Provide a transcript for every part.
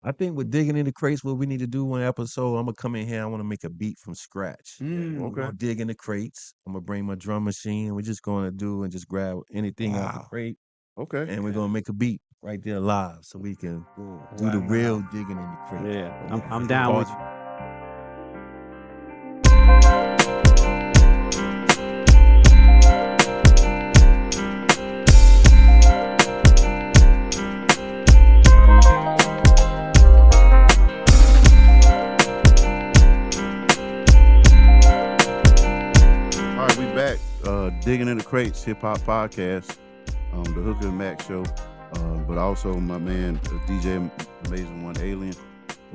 I think with digging in the crates, what we need to do one episode, I'm gonna come in here. I want to make a beat from scratch. We're Okay. gonna dig in the crates. I'm gonna bring my drum machine. We're just gonna do and just grab anything out the Wow. crate, Okay. and we're gonna make a beat right there live, so we can do the Wow. real digging in the crate. Yeah, Yeah, I'm with the down with parts. you. All right, we back. Digging in the Crates Hip Hop Podcast, the Hooker and Mac Show, but also my man DJ Amazin One Alien.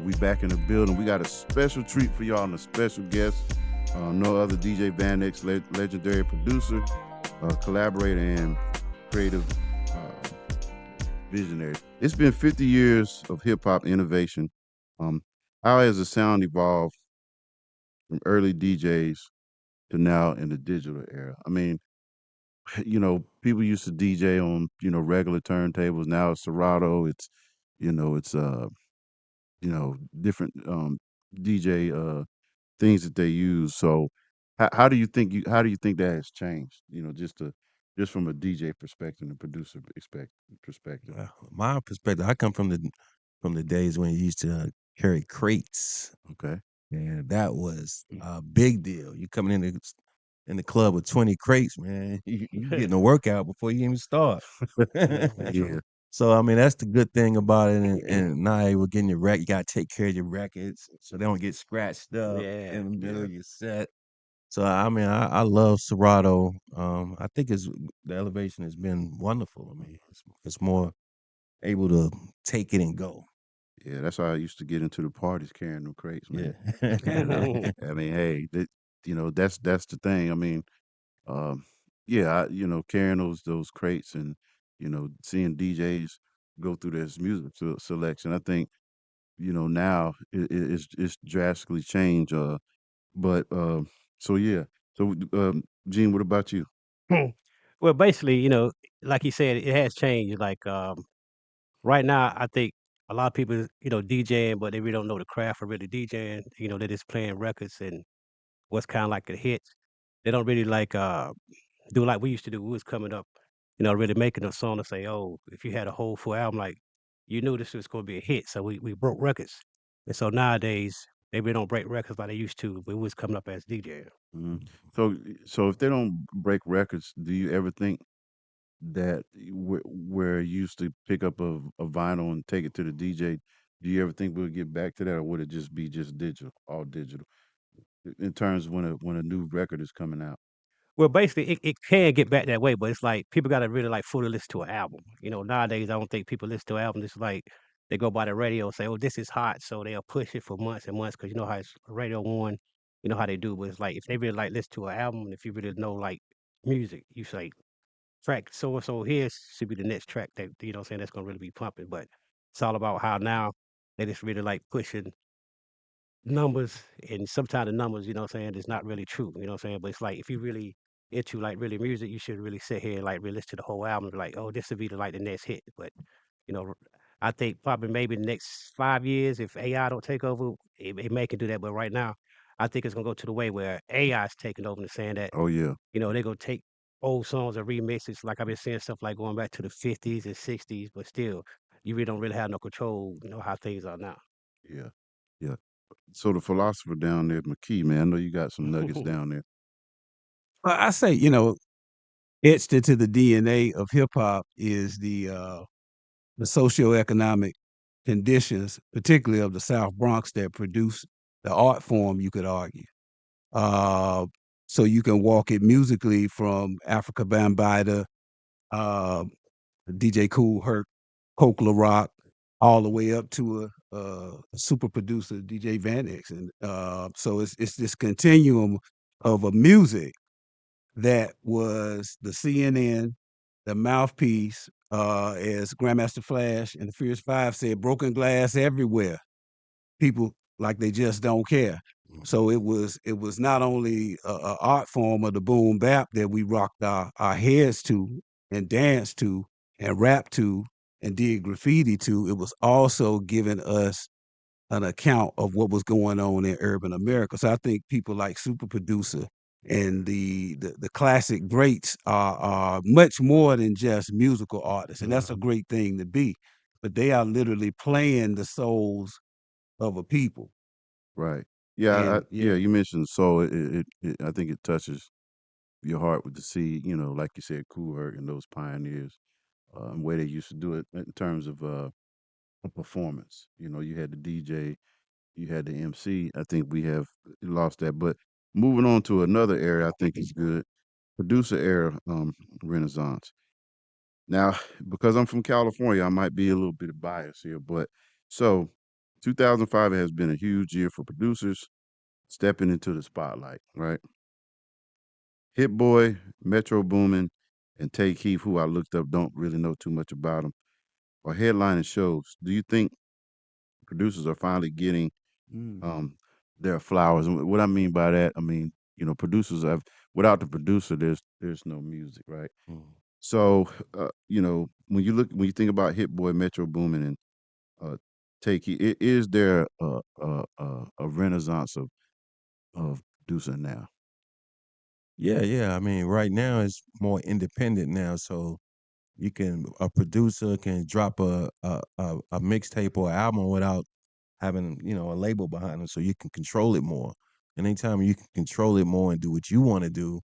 We back in the building. We got a special treat for y'all and a special guest. No other DJ Vanex, legendary producer, collaborator, and creative visionary. It's been 50 years of hip hop innovation. How has the sound evolved from early DJs to now in the digital era? I mean, people used to DJ on, regular turntables. Now it's Serato. It's, it's different DJ things that they use. So, how do you think that has changed? Just from a DJ perspective and producer perspective. My perspective, I come from the days when you used to carry crates, Okay. and that was a big deal. You coming in the club with 20 crates, man. You getting a workout before you even start. Yeah. So I mean, that's the good thing about it. And now we're getting your record. You gotta take care of your records so they don't get scratched up Yeah. in the middle Yeah. of your set. So I mean, I love Serato. I think the elevation has been wonderful. I mean, it's more able to take it and go. Yeah. That's how I used to get into the parties carrying them crates, man. Yeah. I mean, hey, that's the thing. I mean, Um, yeah, carrying those crates and seeing DJs go through this music selection. I think now it's drastically changed. But so yeah. So Gene, what about you? Well, basically, like you said, it has changed. Like right now, I think a lot of people, DJing, but they really don't know the craft of really DJing. They're just playing records and what's kind of like the hits. They don't really like do like we used to do. We was coming up, really making a song to say, oh, if you had a whole full album, like you knew this was going to be a hit. So we broke records. And so nowadays, they really don't break records like they used to. But we was coming up as DJ. Mhm. So if they don't break records, do you ever think that where you used to pick up a vinyl and take it to the DJ, do you ever think we'll get back to that, or would it just be just digital, all digital, in terms of when a new record is coming out? Well, basically, it can get back that way, but it's like people got to really like fully listen to an album. Nowadays, I don't think people listen to albums. It's like they go by the radio and say, "Oh, this is hot," so they'll push it for months and months because you know how it's Radio One, you know how they do. But it's like if they really like listen to an album, if you really know like music, you say track so and so here should be the next track that what I'm saying that's gonna really be pumping. But it's all about how now they just really like pushing numbers, and sometimes the numbers, what I'm saying, is not really true, what I'm saying? But it's like if you really into like really music, you should really sit here and like really listen to the whole album and be like, oh, this would be the next hit. But you know, I think probably maybe the next 5 years, if AI don't take over, it may can do that. But right now, I think it's gonna go to the way where AI is taking over and saying that, Oh yeah, they're gonna take old songs and remixes. Like I've been saying stuff like going back to the 50s and 60s, but still you really don't really have no control, how things are now. yeah, yeah. So the philosopher down there, Mchee, man, I know you got some nuggets down there. I say, etched into the DNA of hip hop is the socioeconomic conditions, particularly of the South Bronx, that produce the art form. You could argue, uh, so you can walk it musically from Africa Bambaataa, uh, DJ Cool Herc, Coke Rock, all the way up to a super producer, DJ Vanex, and so it's this continuum of a music that was the CNN, the mouthpiece, as Grandmaster Flash and the Furious Five said, broken glass everywhere. People like they just don't care. So it was not only a art form of the boom bap that we rocked our heads to and danced to and rapped to and did graffiti to, it was also giving us an account of what was going on in urban America. So I think people like Super Producer and the classic greats are much more than just musical artists, and that's a great thing to be. But they are literally playing the souls of a people. Right. Yeah. And Yeah. yeah, You mentioned soul. I think it touches your heart with the seed. You know, like you said, Kool Herc and those pioneers, and the way they used to do it in terms of a performance. You know, you had the DJ, you had the MC. I think we have lost that. But moving on to another area, I think is good. Producer era renaissance. Now, because I'm from California, I might be a little bit biased here, but so 2005 has been a huge year for producers stepping into the spotlight, right? Hit Boy, Metro Boomin, and Take Heath, who I looked up, don't really know too much about them, are headlining shows. Do you think producers are finally getting mm, um, their flowers? And what I mean by that, I mean, you know, producers have without the producer, there's no music, right? Mm. So, you know, when you think about Hit Boy, Metro Boomin, and Take Heath, is there a renaissance of producing now? Yeah, yeah. I mean, right now it's more independent now, so you can a producer can drop a mixtape or album without having a label behind them, so you can control it more. And anytime you can control it more and do what you want to do,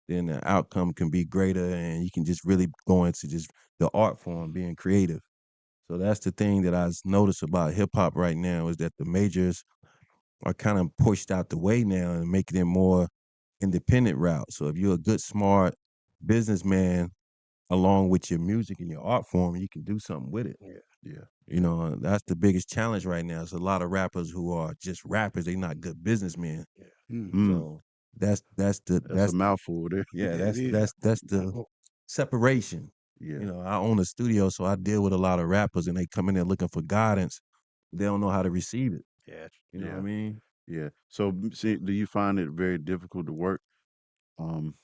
then the outcome can be greater, and you can just really go into just the art form, being creative. So that's the thing that I noticed about hip hop right now is that the majors are kind of pushed out the way now and making it more independent route. So if you're a good, smart businessman along with your music and your art form, you can do something with it. Yeah. Yeah, That's the biggest challenge right now. It's a lot of rappers who are just rappers. They're not good businessmen. mm. mm, So that's the that's a mouthful there. yeah, Yeah, it that's is. that's that's the separation. Yeah, I own a studio, so I deal with a lot of rappers, and they come in there looking for guidance. They don't know how to receive it. Yeah. You know what I yeah, mean? yeah. So, see, do you find it very difficult to work? Um,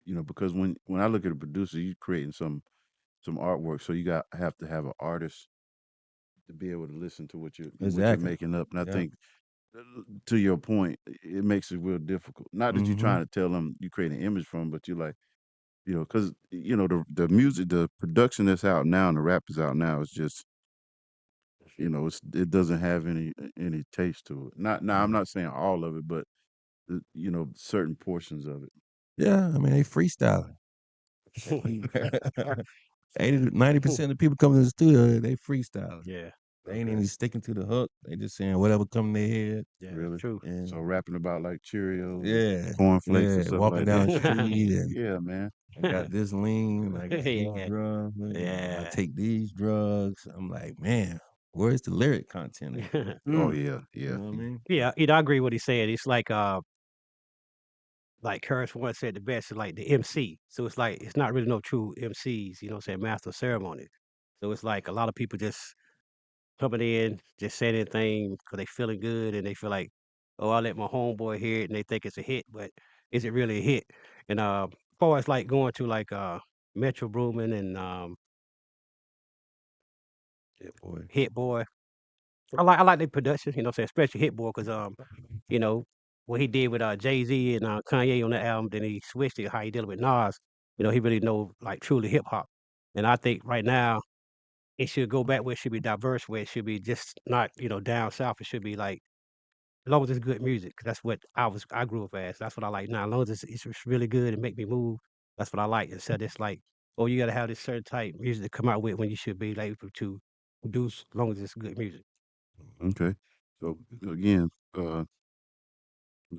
you know, because when I look at a producer, you creating some artwork, so you got have to have an artist to be able to listen to what you're Exactly. making up. And I Yeah. think, to your point, it makes it real difficult. Not that you're Hmm. trying to tell them you create an image from, but you're like, you know, because you know the music, the production that's out now, and the rap is out now is just, you know, it doesn't have any taste to it. Not now, I'm not saying all of it, but you know, certain portions of it. Yeah. I mean, they freestyling. 80 to 90% of the people coming to the studio, they freestyling. Yeah. They ain't Okay, even sticking to the hook. They just saying whatever come in their head. Yeah. That's really. true. So And rapping about like Cheerios and yeah, cornflakes and yeah, stuff walking like down that. the street and Yeah, man. I got this lean, I got these Yeah. drugs, I Yeah. take these drugs. I'm like, man, where's the lyric content at? Oh Mm. yeah, You yeah. know what I mean? Yeah, I agree with what he said. It's like Harris once said the best is like the MC. So it's like it's not really no true MCs, you know what I'm saying, master of ceremony. So it's like a lot of people just coming in, just saying anything because they feeling good and they feel like, oh, I let my homeboy hear it and they think it's a hit, but is it really a hit? And as far as like going to like Metro Boomin and Yeah, boy. Hit Boy, I like their production, you know what I'm saying, especially Hit Boy because you know, what he did with Jay-Z and Kanye on that album, then he switched it how he dealing with Nas. You know, he really know like truly hip hop. And I think right now it should go back where it should be diverse, where it should be just not, down south. It should be like as long as it's good music. 'Cause that's what I grew up as. That's what I like now. As long as it's really good and make me move, that's what I like. Instead of it's like, oh, you gotta have this certain type music to come out with when you should be like to produce as long as it's good music. Okay. So again, the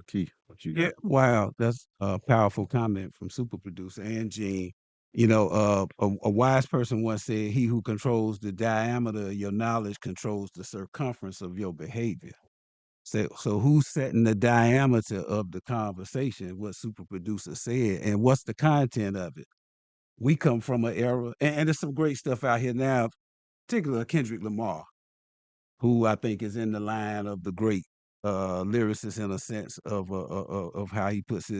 key, what you Yeah, got? wow, that's a powerful comment from Super Producer and Gene. A wise person once said, "He who controls the diameter of your knowledge controls the circumference of your behavior." So who's setting the diameter of the conversation? What Super Producer said, and what's the content of it? We come from an era, and there's some great stuff out here now, particularly Kendrick Lamar, who I think is in the line of the great lyricist in a sense of how he puts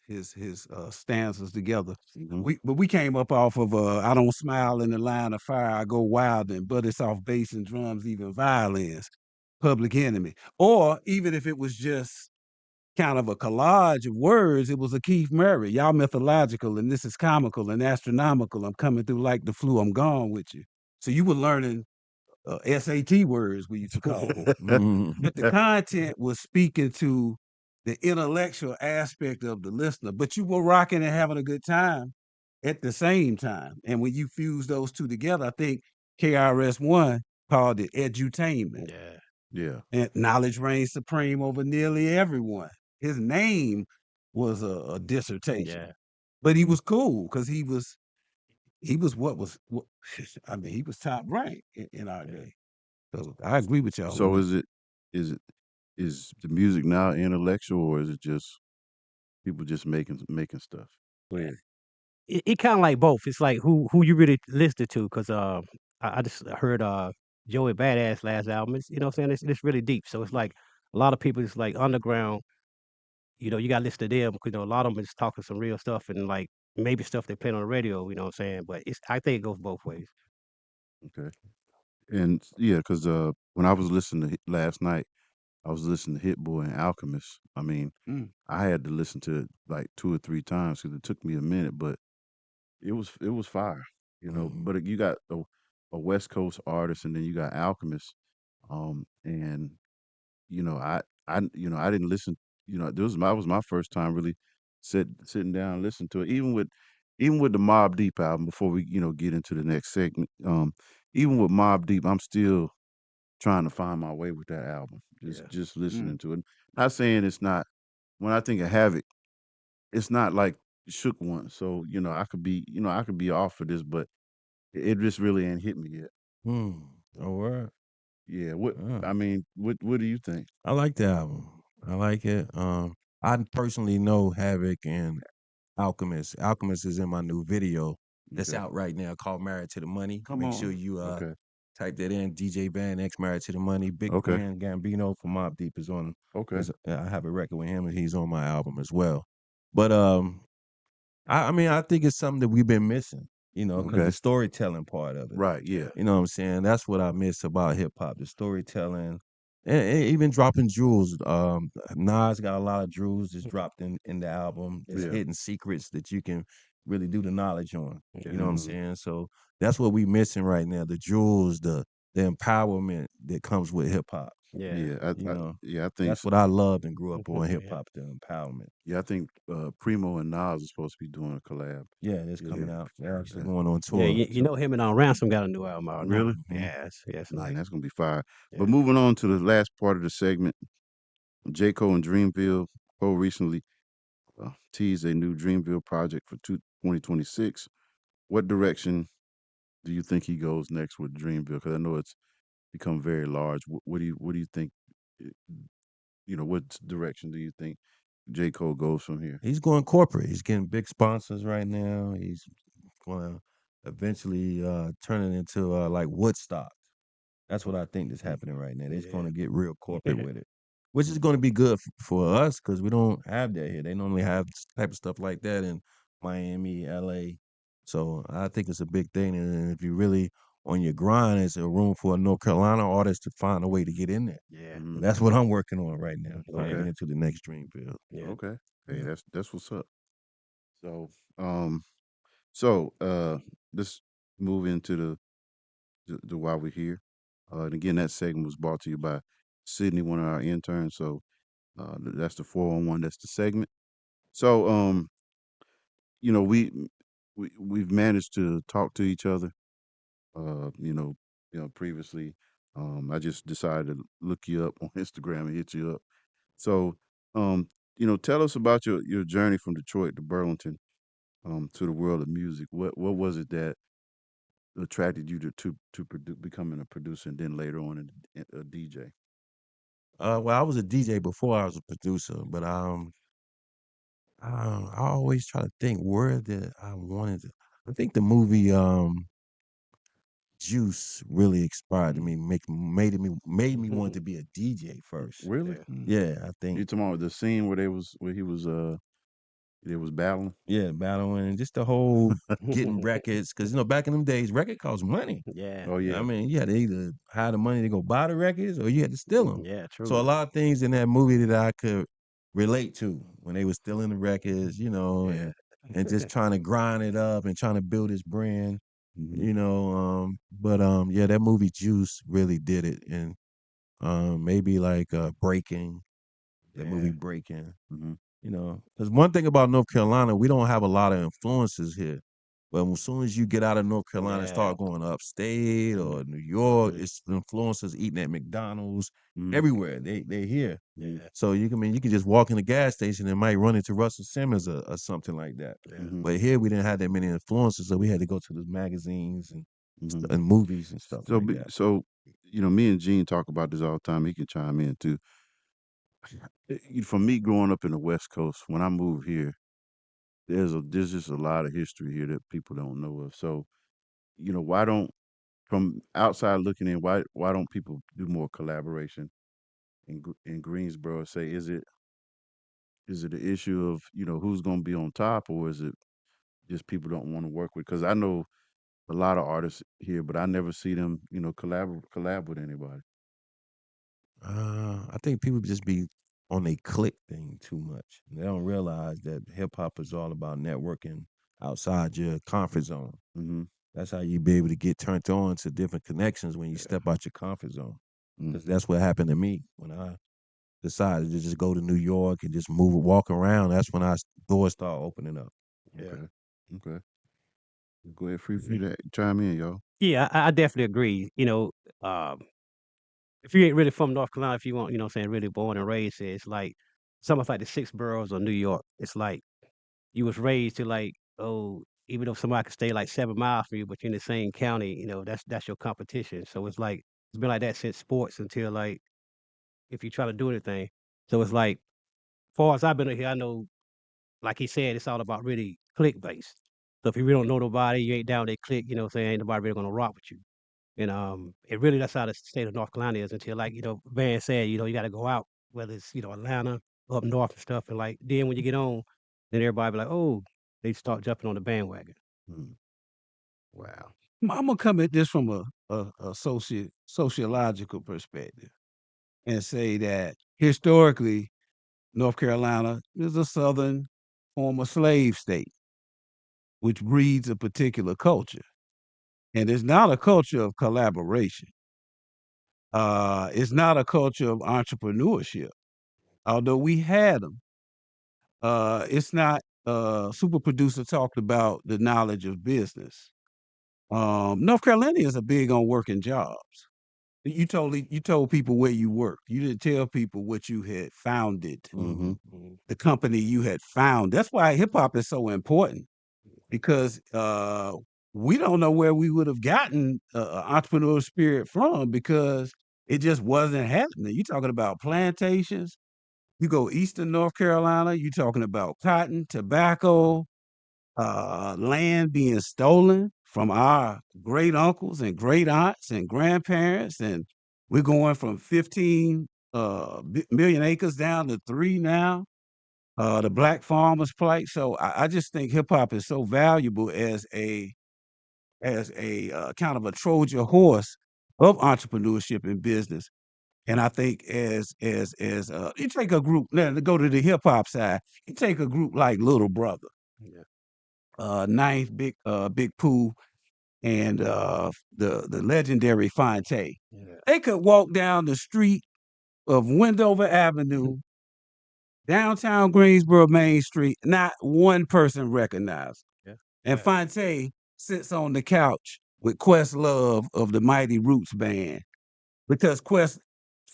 his stanzas together. Mhm. But we came up off of I don't smile in the line of fire, I go wild, and but it's off bass and drums, even violins, Public Enemy. Or even if it was just kind of a collage of words, it was a Keith Murray. Y'all mythological and this is comical and astronomical. I'm coming through like the flu, I'm gone with you. So you were learning SAT words, we used to call them. But the content was speaking to the intellectual aspect of the listener, but you were rocking and having a good time at the same time. And when you fuse those two together, I think KRS-One called it edutainment. Yeah. Yeah. And knowledge reigns supreme over nearly everyone. His name was a dissertation, Yeah. but he was cool because he was what I mean, he was top ranked in our day. So I agree with y'all. So is it is the music now intellectual, or is it just people just making stuff? Go ahead. It kinda like both. It's like who you really listen to, 'cause, I just heard, Joey Badass last album. It's, you know what I'm saying? It's really deep. So it's like a lot of people, it's like underground, you gotta listen to them, 'cause, a lot of them is talking some real stuff and, like, maybe stuff they play on the radio, you know what I'm saying? But I think it goes both ways. Okay. And yeah, because when I was listening to last night, I was listening to Hit Boy and Alchemist. I mean, Mm. I had to listen to it like 2 or 3 times because it took me a minute, but it was fire, But you got a West Coast artist, and then you got Alchemist, and I didn't listen. This was my first time really sitting down and listening to it. Even with the Mobb Deep album, before we get into the next segment. Even with Mobb Deep, I'm still trying to find my way with that album. Just Yeah. just Mm. listening to it. Not saying it's not. When I think of Havoc, it's not like Shook One. So I could be off for this, but it just really ain't hit me yet. Oh, word. Yeah. What Uh, I mean, what do you think? I like the album. I like it. I personally know Havoc and Alchemist. Alchemist is in my new video that's Okay. out right now called Married to the Money. Come Make sure on. you Okay. type that in. DJ Vanex, Married to the Money. Big Okay. friend Gambino from Mobb Deep is on. Okay. I have a record with him, and he's on my album as well. But I mean, I think it's something that we've been missing, because the Okay. storytelling part of it. Right. Yeah. Yeah. You know what I'm saying? That's what I miss about hip hop, the storytelling, and even dropping jewels. Nas got a lot of jewels that's dropped in the album. It's Yeah. hidden secrets that you can really do the knowledge on. You know Yeah. what I'm Hmm. saying? So that's what we missing right now: the jewels, the empowerment that comes with hip hop. Yeah. Yeah. You know, Yeah. I think. that's what I loved and grew up on hip Yeah. hop, the empowerment. Yeah. I think Primo and Nas are supposed to be doing a collab. Yeah, it's Yeah. coming out. They're actually Yeah. going on Yeah, tour. you know him and, Ransom got a new album out now. Really? Mhm. Yeah, it's Man, nice. that's gonna be fire. Yeah. But moving on to the last part of the segment, J. Cole and Dreamville. Cole recently teased a new Dreamville project for 2026. What direction do you think he goes next with Dreamville? Because I know it's become very large. What do you think? uh, what direction do you think J. Cole goes from here? He's going corporate. He's getting big sponsors right now. He's going to eventually turn it into like Woodstock. That's what I think is Mm. happening right now. They're just going Yeah. to get real corporate with it, which is going to be good for us because we don't have that here. They normally have type of stuff like that in Miami, LA. So I think it's a big thing. And if you really on your grind, it's a room for a North Carolina artist to find a way to get in there. Yeah. So Mhm. that's what I'm working on right now, trying to Yeah. get Okay. into the next dream field. Yeah. Okay. Hey, Yeah. that's what's up. So, so let's move into the why we're here. And again, that segment was brought to you by Sydney, one of our interns. So, that's the 411. That's the segment. So, you know, we've managed to talk to each other. Uh, you know, previously, I just decided to look you up on Instagram and hit you up. So, um, tell us about your journey from Detroit to Burlington, to the world of music. What was it that attracted you to becoming a producer, and then later on a DJ? Well, I was a DJ before I was a producer, but I always try to think where did I wanted to. I think the movie Juice really inspired me, made me want to be a DJ first. Really? Yeah. Mm. Yeah, I think You talking about the scene where he was It was battling. Yeah, battling, just the whole getting records. Because, back in them days, record cost money. Yeah. Oh yeah. I mean, you had to either hire the money to go buy the records or you had to steal them. Yeah, So a true. lot of things in that movie that I could relate to when they were stealing the records, Yeah. and just trying to grind it up and trying to build his brand, Mhm. yeah, that movie Juice really did it. And maybe like Breaking, that movie Yeah. Breaking. Mhm. Because one thing about North Carolina, we don't have a lot of influences here. But as soon as you get out of North Carolina and Yeah. start going upstate Mhm. or New York, Mhm. it's the influencers eating at McDonald's Mhm. everywhere. They're here. Mhm. Yeah. So you can just walk in the gas station and might run into Russell Simmons or something like that. Yeah. Mhm. But here we didn't have that many influencers, so we had to go to the magazines Mhm. and movies and stuff So, like that. me and Gene talk about this all the time. He can chime in too. For me, growing up in the West Coast, when I moved here, there's just a lot of history here that people don't know of. So, why don't from outside looking in, why don't people do more collaboration in Greensboro? Say, is it an issue of who's going to be on top, or is it just people don't want to work with? Because I know a lot of artists here, but I never see them collab with anybody. I think people just be on a click thing too much. They don't realize that hip hop is all about networking outside your comfort zone. Mm-hmm. That's how you be able to get turned on to different connections when you step out your comfort zone. Mm. Because that's what happened to me when I decided to just go to New York and just walk around. That's when doors start opening up. Yeah. Okay. Okay. Go ahead, free to chime in, y'all. Yeah, I definitely agree. Um, if you ain't really from North Carolina, if you want, what I'm saying, really born and raised here, it's like it's almost like the six boroughs of New York. It's like you was raised to like, oh, even though somebody could stay like 7 miles from you, but you're in the same county, that's your competition. So it's like it's been like that since sports until like if you try to do anything. So it's like, far as I've been here, I know, like he said, it's all about really click based. So if you really don't know nobody, you ain't down they click, what I'm saying, ain't nobody really gonna rock with you. And it really that's how the state of North Carolina is until like, Van said, you gotta go out, whether it's, Atlanta, up north and stuff. And like then when you get on, then everybody be like, oh, they start jumping on the bandwagon. Mm. Wow. I'm gonna come at this from a sociological perspective and say that historically, North Carolina is a southern former slave state, which breeds a particular culture, and it's not a culture of collaboration. It's not a culture of entrepreneurship, although we had them. It's not. Super producer talked about the knowledge of business. North Carolinians are big on working jobs. You told people where you worked. You didn't tell people what you had founded, Mm-hmm. Mhm. the company you had found. That's why hip hop is so important because we don't know where we would have gotten entrepreneurial spirit from because it just wasn't happening. You talking about plantations? You go eastern North Carolina. You talking about cotton, tobacco, land being stolen from our great uncles and great aunts and grandparents, and we're going from 15 million acres down to 3 now. The black farmers plight. So I just think hip hop is so valuable as a kind of a Trojan horse of entrepreneurship and business. And I think as you take a group now to go to the hip hop side, you take a group like Little Brother, Yeah. Ninth, Big Pooh, and the legendary Fonte. Yeah. They could walk down the street of Wendover Avenue, downtown Greensboro Main Street, not one person recognized. Yeah. And Fonte sits on the couch with Questlove of the Mighty Roots Band because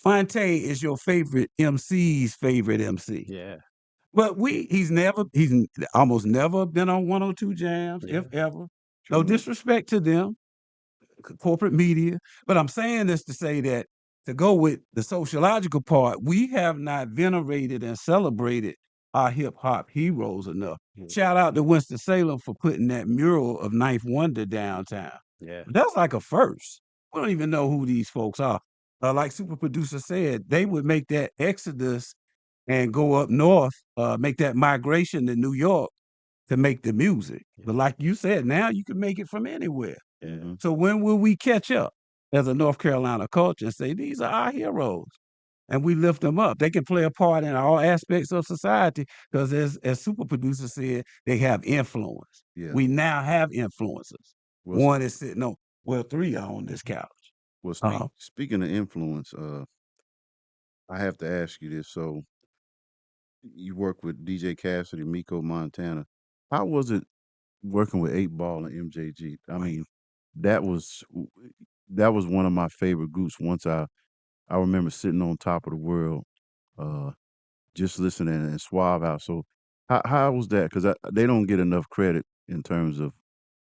Fonte is your favorite MC's favorite MC. Yeah. But he's almost never been on 102 Jams, Yeah. if ever. No True. disrespect to them, corporate media. But I'm saying this to say that to go with the sociological part, we have not venerated and celebrated our hip hop heroes enough. Mhm. Shout out to Winston-Salem for putting that mural of Ninth Wonder downtown. Yeah. That's like a first. We don't even know who these folks are. Like Super Producer said, they would make that exodus and go up north, make that migration to New York to make the music. But like you said, now you can make it from anywhere. Mm-hmm. So when will we catch up as a North Carolina culture and say these are our heroes? And we lift them up. They can play a part in all aspects of society because, as Super Producer said, they have influence. Yeah. We now have influencers. Well, One is sitting on, well, three are on this couch. well, Uh, speaking of influence, I have to ask you this. So you work with DJ Cassidy, Miko Montana. How was it working with 8 Ball and MJG? I mean, that was that was one of my favorite groups. Once I remember sitting on top of the world, uh, just listening and Suave out. So how was that? Because they don't get enough credit in terms of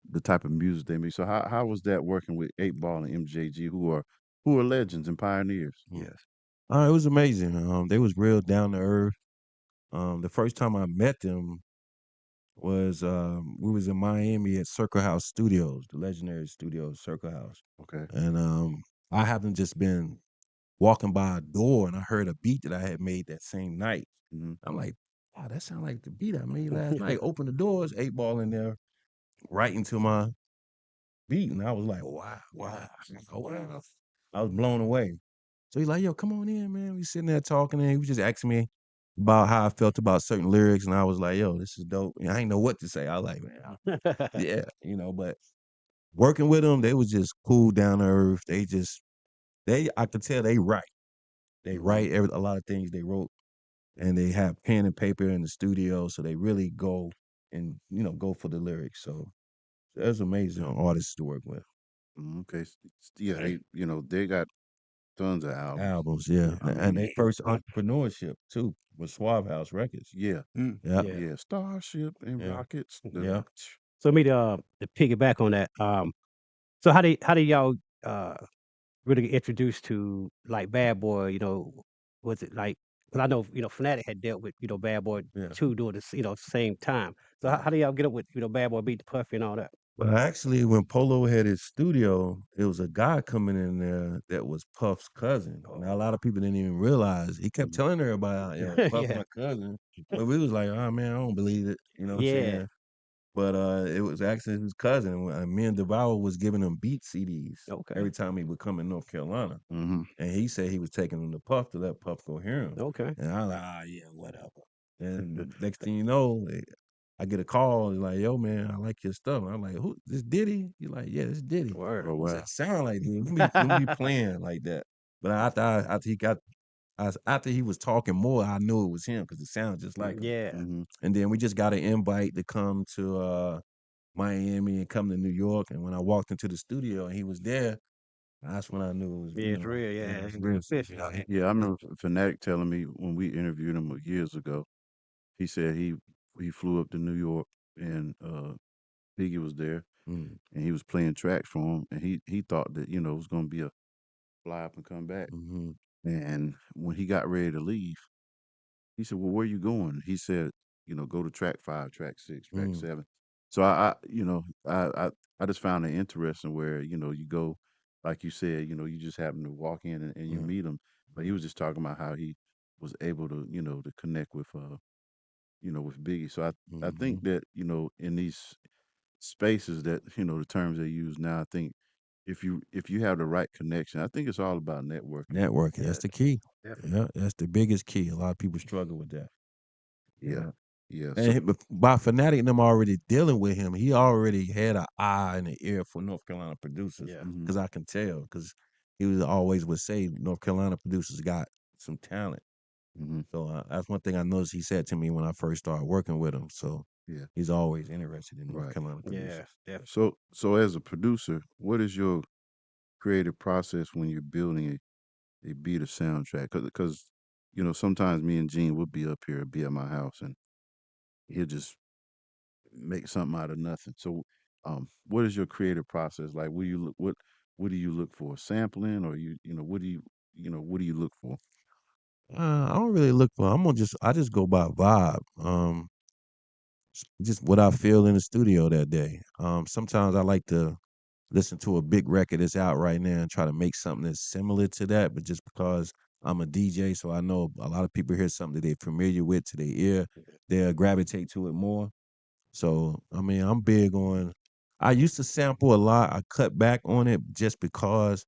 the type of music they make. So how was that working with 8 Ball and MJG, who are legends and pioneers? yes. It was amazing. They was real down to earth. The first time I met them was we was in Miami at Circle House Studios, the legendary studio Circle House, Okay. and I happened just been walking by a door and I heard a beat that I had made that same night. Hmm. I'm like, wow, that sounds like the beat I made last night. Open the doors, 8 Ball in there, right into my beat, and I was like, wow, oh, wow. I was blown away. So he's like, yo, come on in, man. We sitting there talking, and he was just asking me about how I felt about certain lyrics, and I was like, yo, this is dope. And I didn't know what to say. I was like, man, yeah, but working with them, they was just cool, down to earth. I could tell they write. They write a lot of things they wrote, and they have pen and paper in the studio, so they really go and go for the lyrics. So that's amazing artists to work with. Okay. Yeah, they got tons of albums. Albums, yeah, I and mean, they first entrepreneurship too was Suave House Records. yeah, Yeah, Yeah. yeah. Starship and yeah, Rockets. yeah. So me to piggyback on that, so how do y'all uh really get introduced to like Bad Boy? Was it like? Because I know Fnatic had dealt with Bad Boy Yeah. 2 during this same time. So how do y'all get up with Bad Boy Beat the Puffy and all that? But actually, when Polo had his studio, it was a guy coming in there that was Puff's cousin. Now, a lot of people didn't even realize. He kept telling everybody, Puff Yeah, my cousin. But we was like, oh, man, I don't believe it. You know what I'm yeah, saying? But it was actually his cousin. Me and Devour was giving him beat CDs okay, every time he would come in North Carolina. Mm-hmm. And he said he was taking them to Puff to let Puff go hear him. okay. And I was like, yeah, whatever. And next thing you know, I get a call. He's like, yo, man, I like your stuff. And I'm like, who? This Diddy? He's like, yeah, this Diddy. Word. Oh He said, wow. sound like Diddy. Let me playing like that. But after he was talking more, I knew it was him because it sounded just like him. Yeah, Mm-hmm. And then we just got an invite to come to Miami and come to New York. And when I walked into the studio and he was there, that's when I knew it was, yeah, it's real. yeah, Yeah, it's it's real. official. Yeah, I remember Fanatic telling me when we interviewed him years ago. He said he flew up to New York and Biggie was there Mm, and he was playing tracks for him and he thought that it was going to be a fly up and come back. mhm, And when he got ready to leave, he said, "Well, where you going?" He said, "Go to track 5, track 6, track mm, 7." So I just found it interesting where you go, like you said, you just happen to walk in and you mm, meet him, but he was just talking about how he was able to to connect with with Biggie. So I think mhm. that in these spaces that the terms they use now, I think if you have the right connection, I think it's all about networking. Networking, Yeah, that's the key. definitely. Yeah, that's the biggest key. A lot of people struggle with that. Yeah, Yeah. yeah. So And by Fanatic and them already dealing with him, he already had an eye and an ear for North Carolina producers. Yeah, mhm, Because I can tell, because he was always would say North Carolina producers got some talent. mhm, So that's one thing I noticed he said to me when I first started working with him. So yeah, he's always interested in North right. Carolina yeah, producers. definitely. So as a producer, what is your creative process when you're building a beat or soundtrack? Because sometimes me and Gene would be up here, be at my house, and he'll just make something out of nothing. So, what is your creative process like? What do you look what do you look for? Sampling, or what do you look for? I don't really look for. I just go by vibe. Just what I feel in the studio that day. Sometimes I like to listen to a big record that's out right now and try to make something that's similar to that, but just because I'm a DJ, so I know a lot of people hear something that they're familiar with to their ear, they'll gravitate to it more. So I mean, I'm big on. I used to sample a lot. I cut back on it just because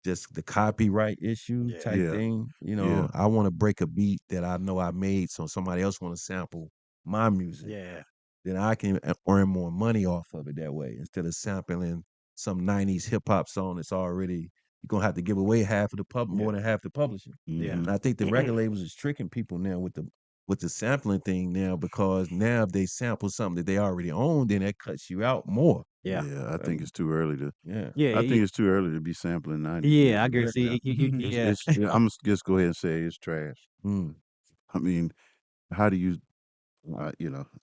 just the copyright issue Yeah. type Yeah. thing. Yeah. I want to break a beat that I know I made, so somebody else want to sample my music. Yeah. Then I can earn more money off of it that way instead of sampling some '90s hip hop song that's already you're gonna have to give away half of the more than half the publishing. Yeah. And I think the record labels is tricking people now with the sampling thing now because now if they sample something that they already own, then that cuts you out more. Yeah. Yeah. I think Um, it's too early to. yeah. Yeah. I think it's too early to be sampling '90s Yeah. I music, agree. man. See, yeah. It's. I'm just go ahead and say it's trash. Mm. I mean, how do you?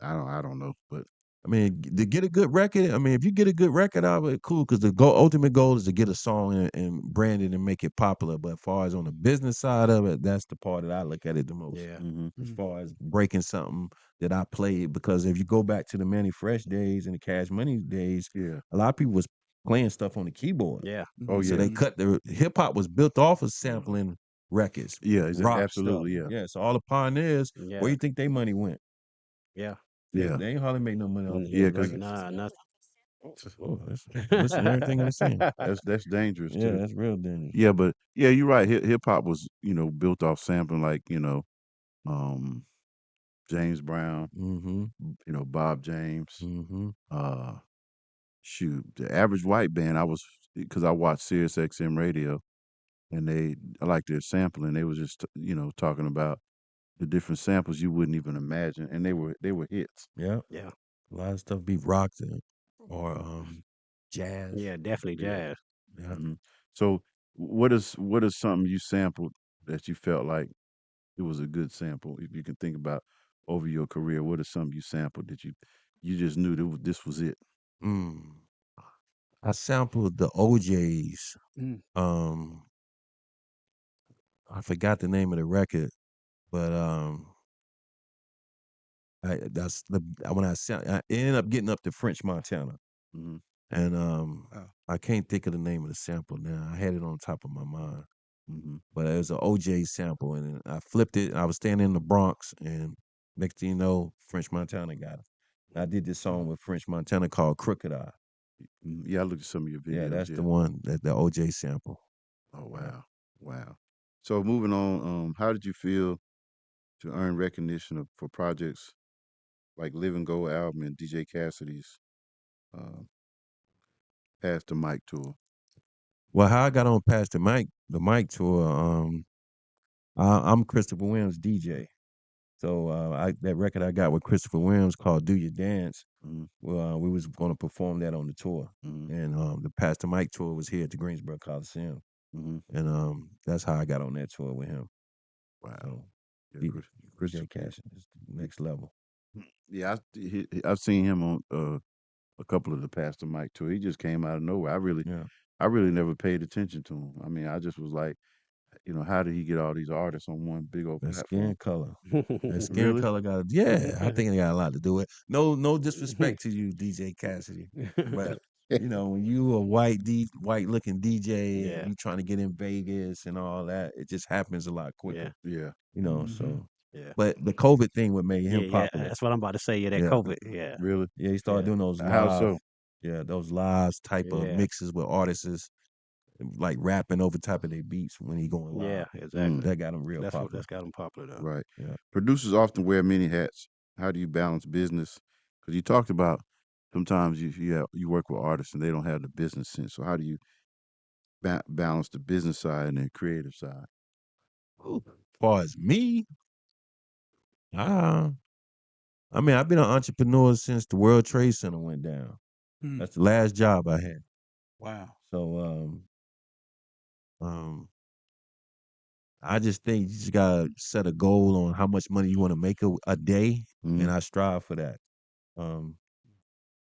I don't know, but I mean, to get a good record, I mean, if you get a good record out of it, cool. Because the ultimate goal is to get a song and brand it and make it popular. But as far as on the business side of it, that's the part that I look at it the most. Yeah. hmm As far as breaking something that I played, because if you go back to the Manny Fresh days and the Cash Money days, yeah. a lot of people was playing stuff on the keyboard. Yeah. Oh So yeah. they cut the hip hop was built off of sampling records, Yeah. rock stuff. Absolutely. Yeah. Yeah. So all the pioneers, where Yeah. you think they money went? Yeah. Yeah. They ain't hardly make no money off of Yeah. those Because records. Nah, nothing. Oh, listen to everything I'm saying. that's dangerous Yeah, too. that's real dangerous. Yeah, but yeah, you're right. Hip hop was built off sampling like um James Brown, Mm-hmm. Bob James. Mm-hmm. Uh, shoot, the average white band. I was because I watched Sirius XM radio, and I like their sampling. They was just talking about the different samples you wouldn't even imagine, and they were hits. Yeah. Yeah. A lot of stuff be rocked or jazz. Yeah. Definitely Yeah. jazz. Yeah. hmm So what is something you sampled that you felt like it was a good sample? If you can think about over your career, what is something you sampled that you just knew this was it? Mm. I sampled the OJ's. Mm. I forgot the name of the record, but that's the when I ended up getting up to French Montana, hmm and Wow. I can't think of the name of the sample now. I had it on top of my mind, hmm but it was an OJ sample, and I flipped it. I was standing in the Bronx, and next thing you know, French Montana got it. I did this song with French Montana called Crooked Eye. Yeah, I looked at some of your Yeah, videos. that's the Yeah. one that the OJ sample. Oh Yeah. wow, wow. So moving on, how did you feel to earn recognition for projects like Living Gold album and DJ Cassidy's uh, Pass the Mic tour? Well, how I got on past the mic tour, I'm Christopher Williams DJ. So that record I got with Christopher Williams called "Do Your Dance." hmm Well, we was going to perform that on the tour, hmm and the Pastor Mike tour was here at the Greensboro Coliseum, hmm and that's how I got on that tour with him. Wow. So Yeah, D- DJ Christopher. Cash is next level. Yeah, I've seen him on a couple of the Pass the Mic tour. He just came out of nowhere. Yeah, I really never paid attention to him. I mean, I just was like, how did he get all these artists on one big old that platform? skin color. That skin Really? color got yeah. I think it got a lot to do with. No disrespect to you, DJ Cassidy, but when you a white looking DJ and Yeah. you trying to get in Vegas and all that, it just happens a lot Yeah. quicker. Yeah. Mhm. So. Yeah. But the COVID thing what made Yeah. him Yeah. popular. That's what I'm about to say. Yeah. That Yeah, COVID. Yeah. Really? yeah. He started Yeah. doing those How live, so? those live type of Yeah. mixes with artists, like rapping over top of their beats when he going Yeah. live. Exactly. That got him real That's popular. got him popular though. Right. Yeah. Producers often wear many hats. How do you balance business? Because you talked about sometimes you work with artists and they don't have the business sense. So how do you balance the business side and the creative side? Ooh. As far as me, uh, I mean, I've been an entrepreneur since the World Trade Center went down. Mm. That's the last job I had. Wow. So, um, I just think you just gotta set a goal on how much money you want to make a day, Mm-hmm. and I strive for that. Um,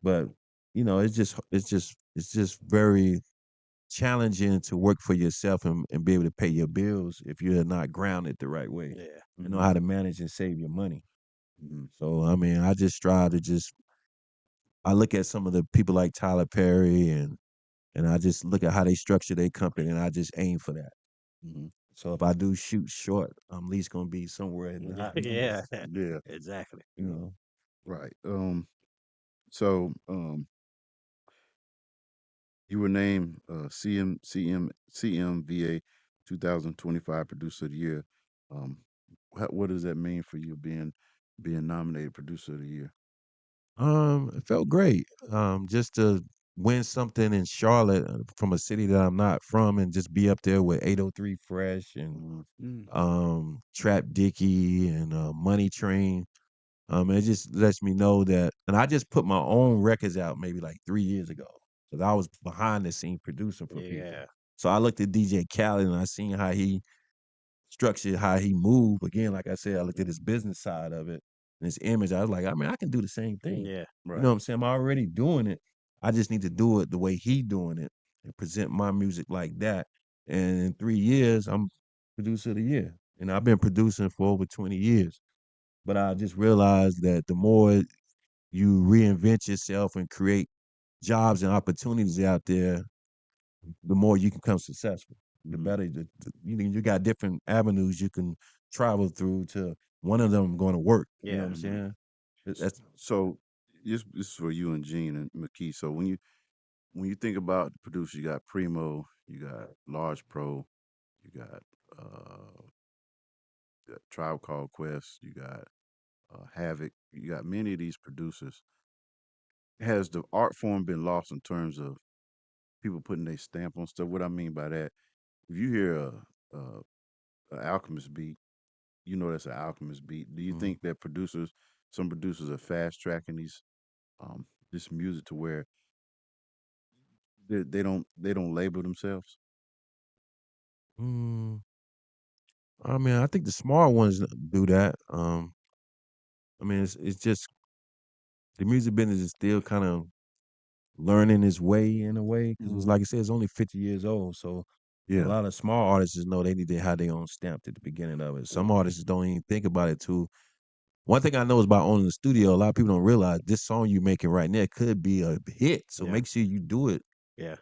but it's just very challenging to work for yourself and be able to pay your bills if you're not grounded the right way Yeah. and know how to manage and save your money. Mm-hmm. So I mean, I just strive to I look at some of the people like Tyler Perry and I just look at how they structure their company and I just aim for that. Mm-hmm. So if I do shoot short, I'm at least gonna be somewhere in the high Yeah, numbers. Yeah, exactly. You know. right. So you were named CMVA 2025 Producer of the Year. Um, what does that mean for you being nominated Producer of the Year? It felt great. Just to win something in Charlotte from a city that I'm not from, and just be up there with 803 Fresh and Mhm. Mm. Trap Dicky and Money Train. It just lets me know that, and I just put my own records out maybe like 3 years ago because I was behind the scene producing for people. Yeah, So I looked at DJ Khaled and I seen how he structured, how he moved. Again, like I said, I looked at his business side of it and his image. I was like, I mean, I can do the same thing. yeah, You know Right. what I'm saying? I'm already doing it. I just need to do it the way he doing it and present my music like that. And in 3 years, I'm producer of the year. And I've been producing for over 20 years. But I just realized that the more you reinvent yourself and create jobs and opportunities out there, the more you can become successful. The Mhm. better you got different avenues you can travel through to one of them going to work. You know yeah, what I'm Mhm. saying? S- That's So this is for you and Gene and McKee. So when you think about the producer, you got Primo, you got Large Pro, you got Tribe Called Quest, you got Havoc, you got many of these producers. Has the art form been lost in terms of people putting their stamp on stuff? What I mean by that, if you hear a Alchemist beat, you know that's an Alchemist beat. Do you mm, think that some producers are fast tracking this music to where they don't label themselves? mm, I mean, I think the smart ones do that. I mean, it's just the music business is still kind of learning its way in a way because it's Hmm. like I said, it's only 50 years old. So a Yeah. lot of small artists just know they need to have their own stamp at the beginning of it. Some Hmm. artists don't even think about it too. One thing I know is about owning the studio. A lot of people don't realize this song you making right now could be a hit. So yeah, make sure you do it yeah,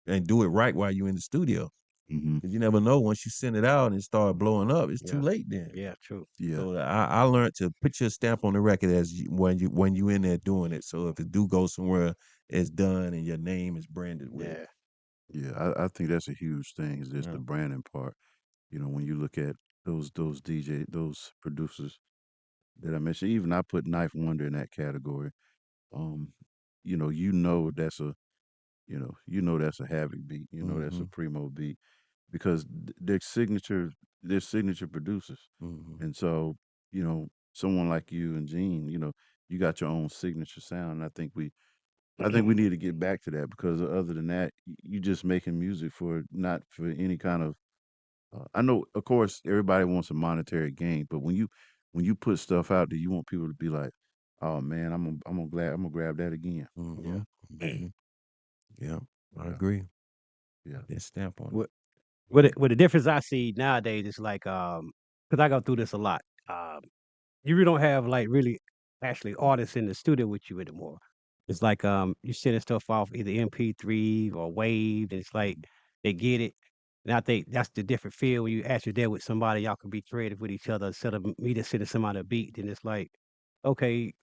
and do it right while you're in the studio. Hmm. Because you never know. Once you send it out and start blowing up, it's too yeah, late then. yeah, true. Yeah. So I learned to put your stamp on the record when you in there doing it. So if it do go somewhere, it's done and your name is branded with it. Yeah, Yeah. I think that's a huge thing. Is just the Yeah. branding part. When you look at those producers that I mentioned, even I put Knife Wonder in that category. Um, that's that's a Havoc beat. That's a Mm-hmm. Primo beat because they're signature producers, Mm-hmm. and so someone like you and Gene, you got your own signature sound. And I think we need to get back to that because other than that, you just making music for not for any kind of. I know, of course, everybody wants a monetary gain, but when you put stuff out there, you want people to be like, "Oh man, I'm gonna grab that again." Mm-hmm. yeah. Mm-hmm. Yeah, I Yeah, agree. yeah. Put that stamp on it. What what the difference I see nowadays is like, because I go through this a lot. Um, you really don't have like really actually artists in the studio with you anymore. It's like you sending stuff off either MP3 or Wave, and it's like they get it. And I think that's the different feel when you actually there with somebody, y'all can be creative with each other instead of me just sending somebody a beat. Then it's like, okay,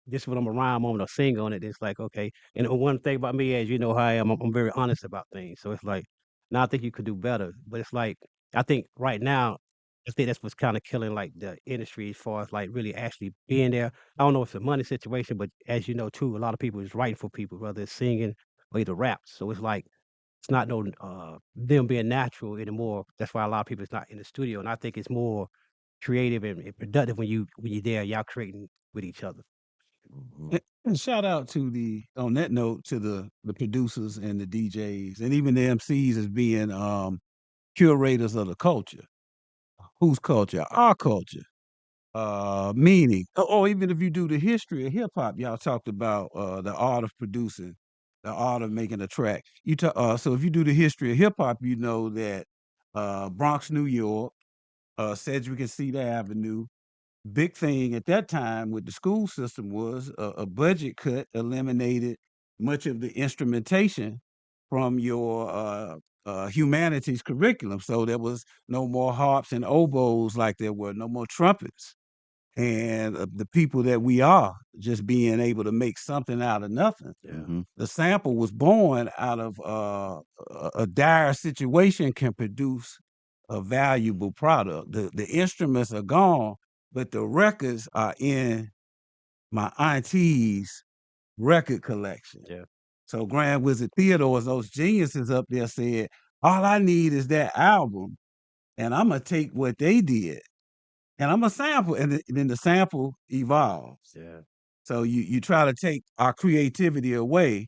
this is what I'm a rhyme on or sing on it. It's like, okay. And one thing about me, as you know how I am, I'm very honest about things. So it's like, now I think you could do better. But it's like, I think right now, I think that's what's kind of killing like the industry as far as like really actually being there. I don't know if it's a money situation, but as you know too, a lot of people is writing for people, whether it's singing or either raps. So it's like it's not no them being natural anymore. That's why a lot of people is not in the studio. And I think it's more creative and productive when you're there, y'all creating with each other. Mm-hmm. And shout out to the on that note to the producers and the DJs and even the MCs as being curators of the culture. Whose culture? Our culture. Meaning, or even if you do the history of hip hop, y'all talked about the art of producing, the art of making a track. So if you do the history of hip hop, you know that Bronx, New York, Sedgwick and Cedar Avenue. Big thing at that time with the school system was a budget cut eliminated much of the instrumentation from your humanities curriculum. So there was no more harps and oboes like there were, no more trumpets. And the people that we are, just being able to make something out of nothing. Yeah. Mhm. The sample was born out of a dire situation can produce a valuable product. The instruments are gone, but the records are in my auntie's record collection. Yeah. So Grand Wizard Theodore's those geniuses up there said, all I need is that album, and I'm gonna take what they did and I'm gonna sample, and then the sample evolves. Yeah. So you try to take our creativity away,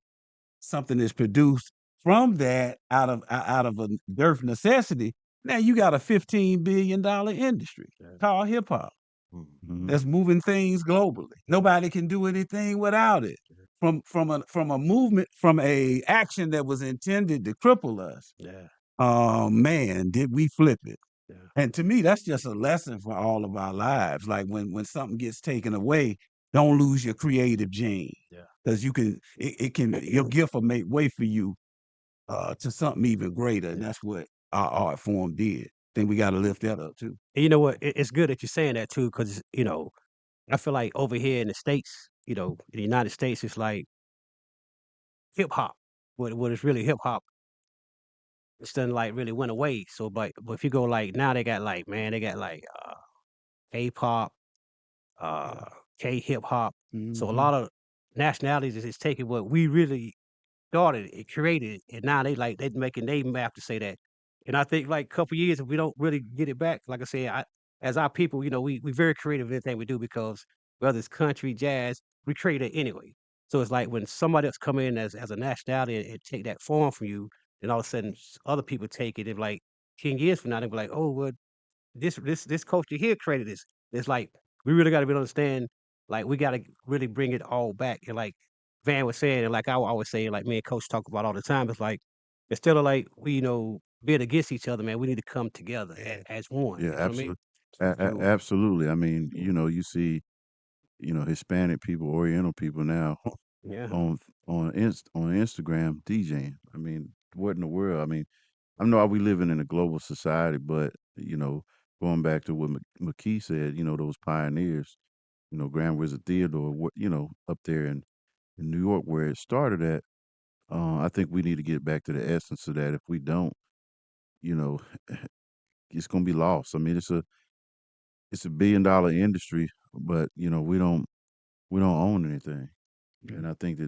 something is produced from that out of a dearth necessity. Now you got a $15 billion industry Yeah. called hip hop Mhm. that's moving things globally. Nobody can do anything without it. From a movement, from a action that was intended to cripple us. Yeah. Oh man, did we flip it? Yeah. And to me, that's just a lesson for all of our lives. Like when something gets taken away, don't lose your creative gene. Yeah. Because you can, it can, your gift will make way for you to something even greater. And that's what our art form did. Think we got to lift that up too. And you know what? It's good that you're saying that too, because I feel like over here in the States, in the United States, it's like hip hop. What is really hip hop, it's done like really went away. So, but if you go like now, they got like man, they got like K-pop, uh, K-hip hop. So a Mhm. lot of nationalities is taking what we really started it, created it, and now they making they map to say that. And I think like a couple years, if we don't really get it back, like I said, as our people, we very creative in everything we do because whether it's country, jazz, we create it anyway. So it's like when somebody else come in as a nationality and take that form from you, then all of a sudden other people take it and like 10 years from now they'll be like, oh well, this culture here created this. It's like we really got to be understand. Like we got to really bring it all back. And like Van was saying, and like I always say, like me and Coach talk about all the time. It's like instead of like we being against each other, man, we need to come together as one. Yeah, You know what I mean? absolutely. True. Absolutely. I mean, you see, Hispanic people, Oriental people now Yeah, on Instagram DJing. I mean, what in the world? I mean, I know we living in a global society, but going back to what McKee said, those pioneers, Grand Wizard Theodore, up there in New York where it started at. I think we need to get back to the essence of that. If we don't, you know, it's gonna be lost. I mean, it's a $1 billion industry, but we don't own anything, yeah, and I think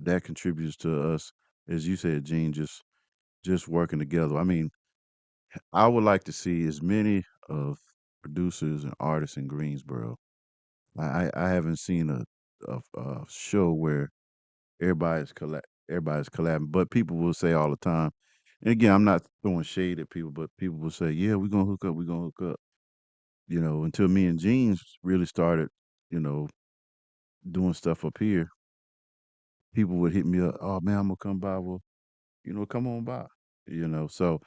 that contributes to us, as you said, Gene, just working together. I mean, I would like to see as many of producers and artists in Greensboro. I haven't seen a show where everybody's collabing, but people will say all the time. And again, I'm not throwing shade at people, but people will say, "Yeah, we're gonna hook up. We're gonna hook up." Until me and Jeans really started, you know, doing stuff up here, people would hit me up. Oh man, I'm gonna come by. Well, come on by. So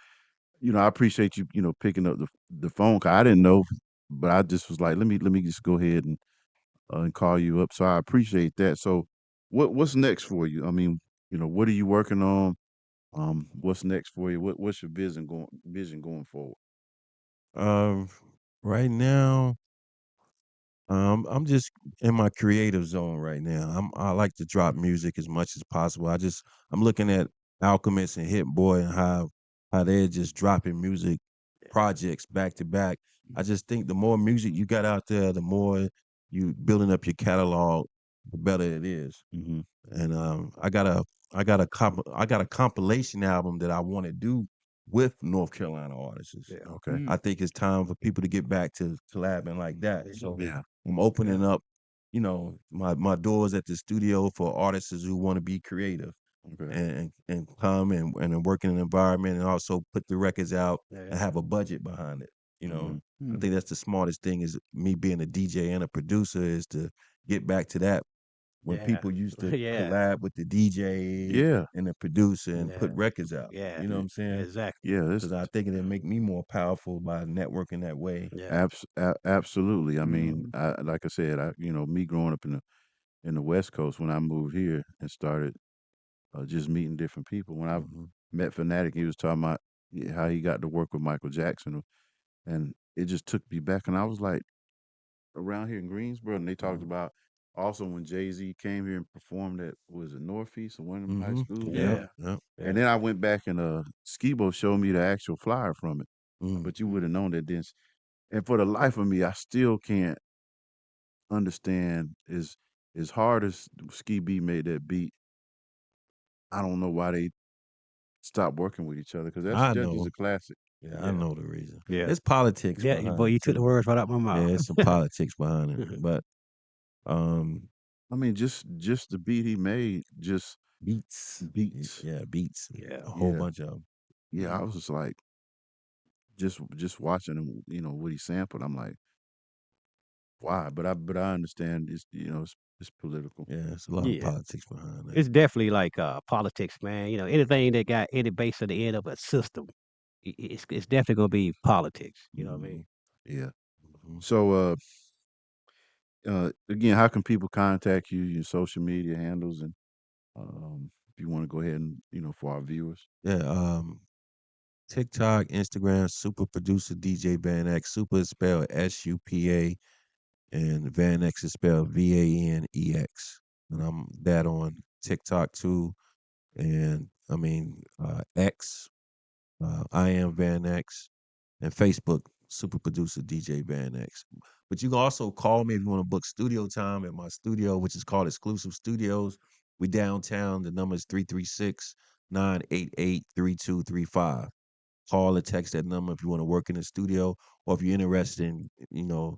I appreciate you, picking up the phone call. I didn't know, but I just was like, let me just go ahead and call you up. So I appreciate that. So what's next for you? I mean, what are you working on? What's next for you? What's your vision going forward? Um, right now, I'm just in my creative zone right now. I like to drop music as much as possible. I'm looking at Alchemist and Hit Boy and how they're just dropping music projects back to back. I just think the more music you got out there, the more you building up your catalog, the better it is. Hmm. And I got a compilation album that I want to do with North Carolina artists. yeah, Okay. I think it's time for people to get back to collabing like that. So Yeah. I'm opening up, my doors at the studio for artists who want to be creative Okay. and come and work in an environment and also put the records out yeah, and have a budget behind it. You know, Hmm. I think that's the smartest thing is me being a DJ and a producer is to get back to that when yeah, people used to yeah, collab with the DJ Yeah. and the producer and put yeah, records out. yeah, You know what y- I'm saying? exactly. Yeah. It's Because I think it'll make me more powerful by networking that way. Yeah, absolutely. I mean, Mhm. like I said, me growing up in the West Coast when I moved here and started just meeting different people. When I Mhm. met Fanatic. He was talking about how he got to work with Michael Jackson, and it just took me back. And I was like, around here in Greensboro, and they talked about also when Jay-Z came here and performed at was it Northeast or one of them high schools, you know. Yeah. Yep. Yeah. And then I went back and Skibo showed me the actual flyer from it, Mm. but you would have known that then. And for the life of me, I still can't understand as hard as Ski B made that beat. I don't know why they stopped working with each other because I that's just know. a classic. Yeah, I Yeah. know the reason. Yeah. It's politics Yeah, boy, behind you it took too. the words right out my Yeah, mouth. it's some politics behind it. But um I mean, just the beat he made, just beats. beats. Yeah, beats. Yeah. A whole Yeah, bunch of them. yeah. I was just like, just watching him, what he sampled. I'm like, why? But I understand it's political. Yeah, it's a lot of Yeah. politics behind that. It's definitely like politics, man. You know, anything that got any base at the end of a system, it's definitely gonna be politics. You know what I mean? Mhm, Yeah. mhm. So again, how can people contact you? Your social media handles, and if you want to go ahead and for our viewers. Yeah, TikTok, Instagram, Super Producer DJ Vanex. Super is spelled SUPA, and Vanex is spelled VANEX. And I'm that on TikTok too. And I mean, X, I am Vanex, and Facebook, Super Producer DJ Vanex. But you can also call me if you want to book studio time at my studio, which is called Xclusive Studios. We downtown. The number is 336-988-3235. Call or text that number if you want to work in the studio, or if you're interested in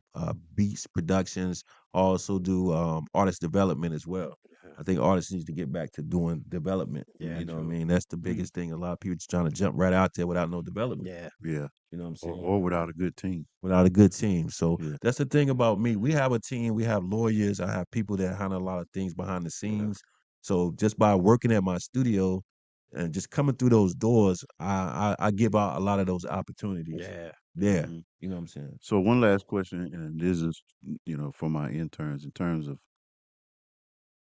beats productions. I also do artist development as well. I think artists need to get back to doing development. Yeah, You know what I true. mean? That's the biggest thing. A lot of people just trying to jump right out there without no development. Yeah. Yeah. You know what I'm Or, saying? or without a good team. Without a good team. So Yeah. that's the thing about me. We have a team, we have lawyers, I have people that handle a lot of things behind the scenes. So just by working at my studio and just coming through those doors, I give out a lot of those opportunities. Yeah. Yeah. Mhm. You know what I'm saying? So one last question, and this is for my interns in terms of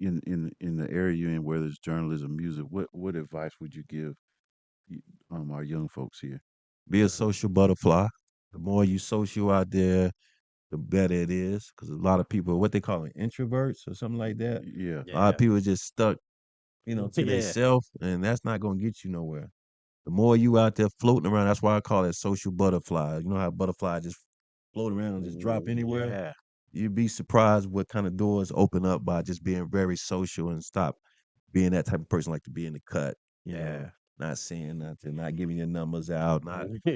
in the area you're in, whether it's journalism, music. What advice would you give y- our young folks here? Be a social butterfly. The more you social out there, the better it is. Because a lot of people, what they call it, introverts or something like that. Yeah. A lot of Yeah. people just stuck, to Yeah. themselves, and that's not gonna get you nowhere. The more you out there floating around, that's why I call it social butterfly. You know how butterfly just float around and just drop anywhere? Yeah. You'd be surprised what kind of doors open up by just being very social and stop being that type of person like to be in the cut, Yeah. not saying nothing, not giving your numbers out,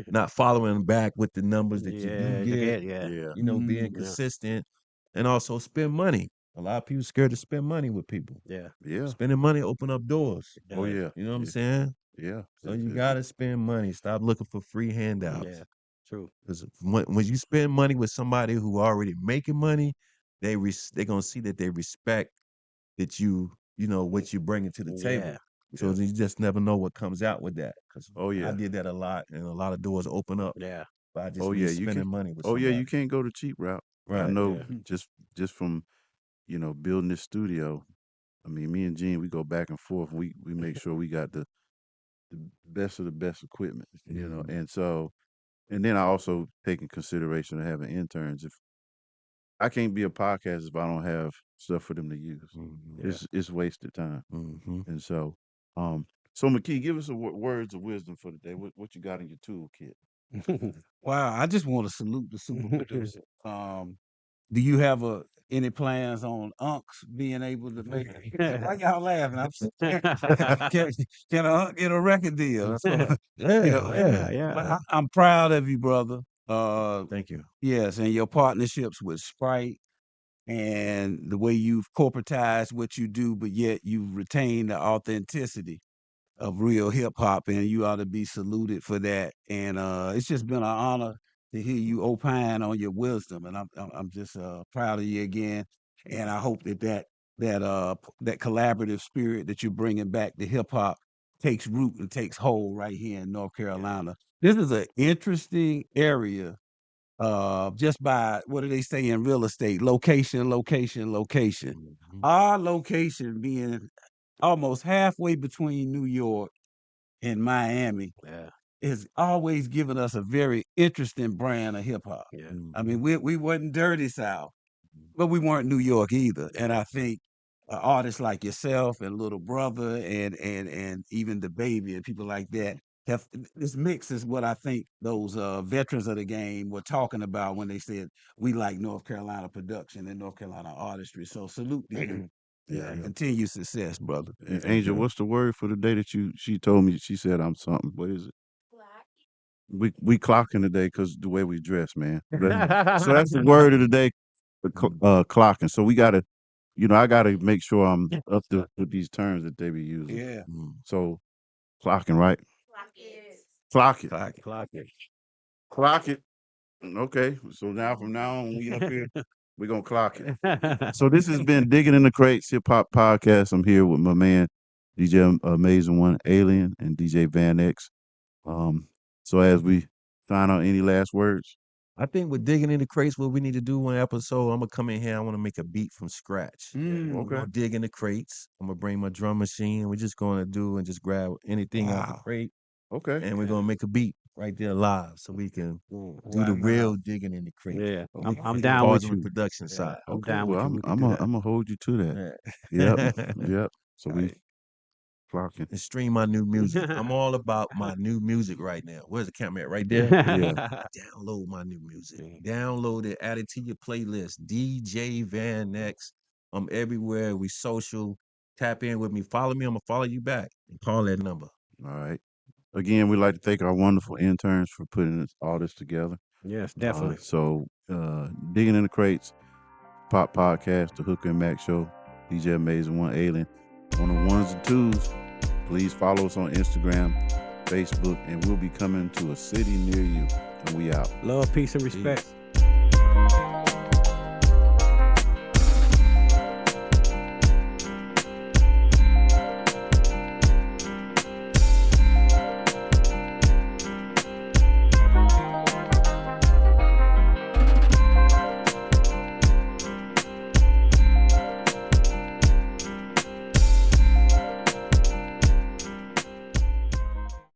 not following back with the numbers that you do Yeah. Look get, at yeah. Yeah. being Yeah. consistent, and also spend money. A lot of people scared to spend money with people. Yeah. Yeah. Spending money open up doors. Oh Does. yeah. You know what I'm Yeah. saying? Yeah. So you gotta spend money. Stop looking for free handouts. Yeah. True. Because when you spend money with somebody who already making money, they gonna see that they respect that what you bringing to the Yeah. table. So Yeah. you just never know what comes out with that. Because Oh I yeah. did that a lot, and a lot of doors open up Yeah. by just Oh me yeah. You can. spending money with Oh yeah. somebody. You can't go the cheap route. I Right. know Yeah. just from building this studio. I mean, me and Gene, we go back and forth. We make sure we got the best of the best equipment, Mhm. and so and then I also take in consideration of having interns. If I can't be a podcast if I don't have stuff for them to use, Mhm. Yeah. it's wasted time. Mhm. And um, so Mchee, give us words of wisdom for the day. What you got in your toolkit? Wow, I just want to salute the super producer. Do you have any plans on Unks being able to make it? Why y'all laughing? I'm can, can Unk get a record deal? So, Yeah, yeah. but Yeah. I'm proud of you, brother. Thank you. Yes, and your partnerships with Sprite and the way you've corporatized what you do, but yet you've retained the authenticity of real hip hop, and you ought to be saluted for that. And it's just been an honor to hear you opine on your wisdom, and I'm just proud of you again. And I hope that collaborative spirit that you're bringing back to hip hop takes root and takes hold right here in North Carolina. This is an interesting area. Just by what do they say in real estate? Location, location, location. Mhm. Our location being almost halfway between New York in Miami Yeah. has always given us a very interesting brand of hip hop. Yeah. I mean, we wasn't dirty South, but we weren't New York either. And I think artists like yourself and Little Brother and even the Baby and people like that have this mix is what I think those veterans of the game were talking about when they said we like North Carolina production and North Carolina artistry. So salute to you. Yeah. Continued success, brother. Angel, what's the word for the day that she told me? She said I'm something. What is it? We clocking today because the way we dress, man. So that's the word of the day. Clocking. So we gotta, I gotta make sure I'm up to with these terms that they be using. Yeah. So clocking, right? Clock it. Clock it. Clock it. Clock it. Okay. So now from now on, we up here, we're gonna clock it. So this has been Digging in the Crates Hip Hop Podcast. I'm here with my man, DJ Amazin One Alien and DJ Vanex. So as we find out any last words. I think with digging in the crates, what we need to do one episode, I'm gonna come in here. I want to make a beat from scratch. We're Okay. gonna dig in the crates. I'm gonna bring my drum machine. We're just gonna do and just grab anything out the Wow. crate, Okay. and we're gonna make a beat right there live, so we can do the real digging in the crate. Yeah. We can I'm get down involved with on the you. production side. I'm Okay. down with Well, you. We can I'm do that. gonna hold you to that. Yeah. Yep. So we Right. clocking. And stream my new music. I'm all about my new music right now. Where's the camera at? Right there. Yeah. Download my new music. Download it. Add it to your playlist. DJ Vanex. I'm everywhere. We social. Tap in with me. Follow me. I'm gonna follow you back. And call that number. All right. Again, we'd like to thank our wonderful interns for putting all this together. Yes, definitely. So Digging in the Crates, Pop Podcast, The Hooker and Mac Show, DJ Amazin One Alien. On the ones and twos, please follow us on Instagram, Facebook, and we'll be coming to a city near you. And we out. Love, peace, and respect. Peace.